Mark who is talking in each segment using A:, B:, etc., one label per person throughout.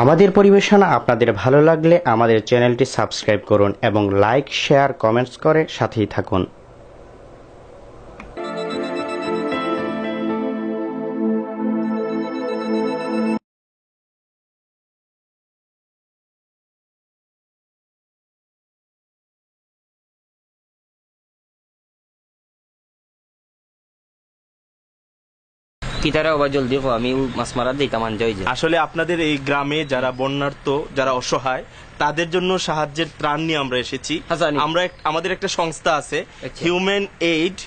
A: আমাদের পরিবেশনা আপনাদের ভালো লাগলে আমাদের চ্যানেলটি সাবস্ক্রাইব করুন এবং লাইক, শেয়ার, কমেন্টস করে সাথেই থাকুন।
B: কিতারা ওবা জলদি কো আমি মাছ মারা দিতাম আনজয় যে
C: আসলে আপনাদের এই গ্রামে যারা বন্যার্ত, যারা অসহায়, তাদের জন্য সাহায্যের ত্রাণ নিয়ে আমরা এসেছি। আমরা আমাদের একটা সংস্থা আছে, human aid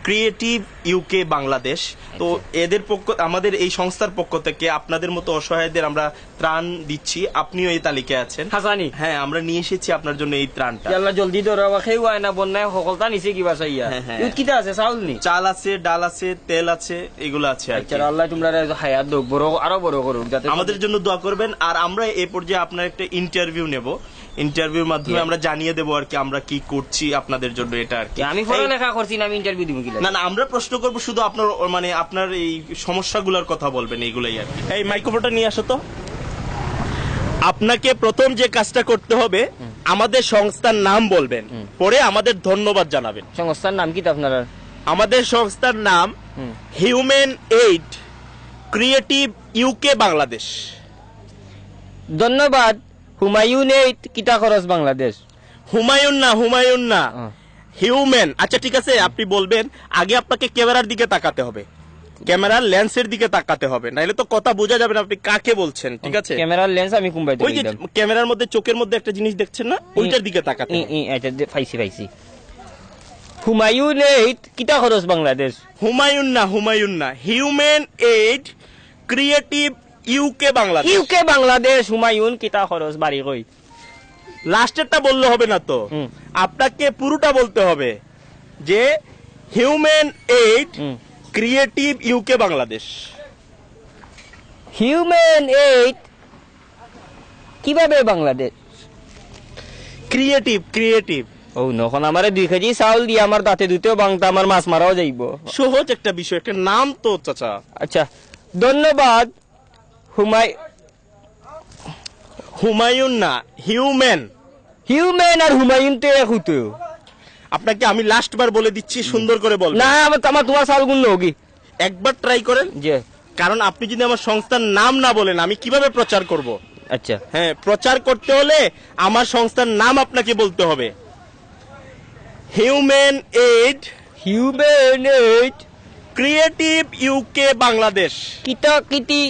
C: creative UK Bangladesh. তো এদের আমাদের এই সংস্থার পক্ষ থেকে আপনাদের মতো অসহায়দের আমরা ত্রাণ দিচ্ছি। আপনিও এই তালিকায় আছেন।
B: হাসানি
C: হ্যাঁ, আমরা নিয়ে এসেছি আপনার জন্য এই ত্রাণটা।
B: আল্লাহ জলদি ধরা খেয়ে হয় না বন্যায় সকলটা নিচে কিবা চাইয়া কিতা আছে চাউল নি
C: চাল আছে, ডাল আছে, তেল আছে, এগুলো আছে।
B: আল্লাহ তোমরা হায়াত দোক বড় আরো বড় করুক, যাতে
C: আমাদের জন্য দোয়া করবেন। আর আমরা এই পর্যায়ে আপনার একটা ইন্টারভিউ নেব। ইন্টারভিউর মাধ্যমে আমরা জানিয়ে দেবো আর কি আমরা কি করছি আপনাদের জন্য। এটা আর কি
B: আমি পড়ালেখা করছি না, আমি ইন্টারভিউ দিব কি?
C: না, আমরা প্রশ্ন করবো শুধু আপনার, মানে আপনার এই সমস্যাগুলোর কথা বলবেন, এইগুলাই আর কি। এই মাইক্রোফোনটা নিয়ে আসো তো। আপনাকে প্রথম যে কাজটা করতে হবে, আমাদের সংস্থার নাম বলবেন, পরে আমাদের ধন্যবাদ জানাবেন।
B: সংস্থার নাম কি আপনারা?
C: আমাদের সংস্থার নাম human aid creative UK Bangladesh.
B: ধন্যবাদ। হুমায়ুন এইড কিতা খরচ বাংলাদেশ।
C: হুমায়ুন না, হিউম্যান। আচ্ছা ঠিক আছে, আপনি বলবেন। আগে আপনাকে ক্যামেরার দিকে তাকাতে হবে, ক্যামেরার লেন্সের দিকে তাকাতে হবে, নাইলে তো কথা বোঝা যাবে না আপনি কাকে বলছেন। ঠিক আছে,
B: ক্যামেরার লেন্স আমি কুম্বাই
C: ওই যে ক্যামেরার মধ্যে চোখের মধ্যে একটা জিনিস দেখছেন না, ওইটার দিকে তাকাতে হবে।
B: এটা পাইছি। হুমায়ুন এইড কিতা খরচ বাংলাদেশ।
C: হুমায়ুন না, human aid creative UK Bangladesh.
B: UK Bangladesh Humayun কিতা খরচ বাড়ি কই।
C: লাস্টেরটা বললে হবে না তো, আপনাকে পুরোটা বলতে হবে যে human aid creative UK Bangladesh.
B: Human aid কিভাবে বাংলাদেশ
C: ক্রিয়েটিভ।
B: ও নখন আমারে 2 কেজি চাউল দিয়ে আমার দাঁতে দুতেও বাংতা, আমার মাছ মারাও যাইব।
C: সহজ একটা বিষয়, একটা নাম তো চাচা।
B: আচ্ছা ধন্যবাদ।
C: হুমায়ুন না,
B: হিউম্যান আর হুমায়ুন তো এক হতো।
C: আপনাকে আমি লাস্ট বার বলে দিচ্ছি, সুন্দর করে বলবেন।
B: না আমার তোমার চাউল গুণ হোগি,
C: একবার ট্রাই করেন।
B: যে
C: কারণ আপনি যদি আমার সংস্থার নাম না বলেন, আমি কিভাবে প্রচার করব?
B: আচ্ছা
C: হ্যাঁ, প্রচার করতে হলে আমার সংস্থার নাম আপনাকে বলতে হবে। Human aid creative UK Bangladesh.
B: কিতি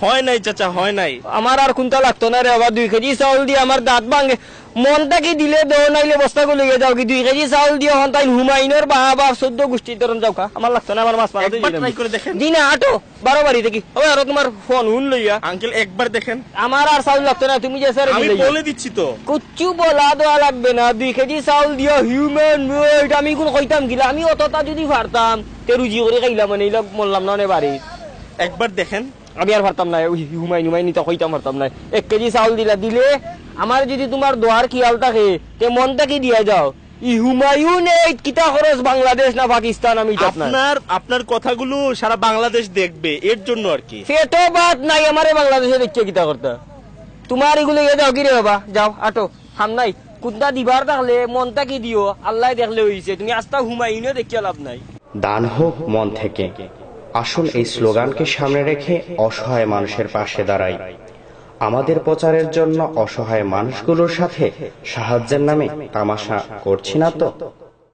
C: হয় নাই চাচা, হয় নাই।
B: আমার আর কোনটা লাগতো না রে বাবা। 2 কেজি চাউল দিয়ে আমার দাঁত ভাঙে। মনটা কি দিলে দেও, নাইলে বস্তা গুলো যাও কি। 2 কেজি চাউল দিয়ে হন্তাই হুমায়ুনের বাবা 14 গোষ্ঠীর ধরন যাও খা। আমার লাগতো না, আমার মাছ মারা
C: ট্রাই করে দেখেন।
B: দিনা আটো 12 বাড়ি দেখি ওই আর তোমার ফোন হুন লইয়া।
C: আঙ্কেল একবার দেখেন।
B: আমার আর চাউল লাগতো না, তুমি যে স্যার
C: আমি বলে দিচ্ছি তো।
B: কুচ্ছু বলা দেওয়া লাগবে না। 2 কেজি চাউল দিয়া হিউম্যান এইড আমি কোন কইতাম গিলা। আমি অতটা যদি পারতাম তে রুজি করে খাইলাম, মানে এইলা বললাম না নে বাড়ি।
C: একবার দেখেন।
B: আমি আর পারতাম না, হুমায়ুন তো কইতাম পারতাম না। 1 কেজি চাউল দিলে আমার যদি তোমার দোয়ার খেয়াল থাকে তে মনটা কি দিয়া যাও। হুমায়ুন এইড কিতা খরচ বাংলাদেশ না পাকিস্তান, আমি
C: আপনার কথাগুলো সারা বাংলাদেশ দেখবে, এর জন্য আর কি।
B: সেটো বাত নাই, আমারে বাংলাদেশে দেখছে কিতা করতে। তোমার এগুলো যাও কি রে বাবা, যাও আটো হাম নাই। কুন্তা দিবার থাকলে মনটা কি দিও, আল্লাহ দেখলে হইছে। তুমি আস্তা হুমায়ুনও দেখিয়া লাভ নাই।
A: দান হোক মন থেকে। আসুন এই স্লোগানকে সামনে রেখে অসহায় মানুষের পাশে দাঁড়াই। আমাদের প্রচারের জন্য অসহায় মানুষগুলোর সাথে সাহায্যের নামে তামাশা করছি না তো।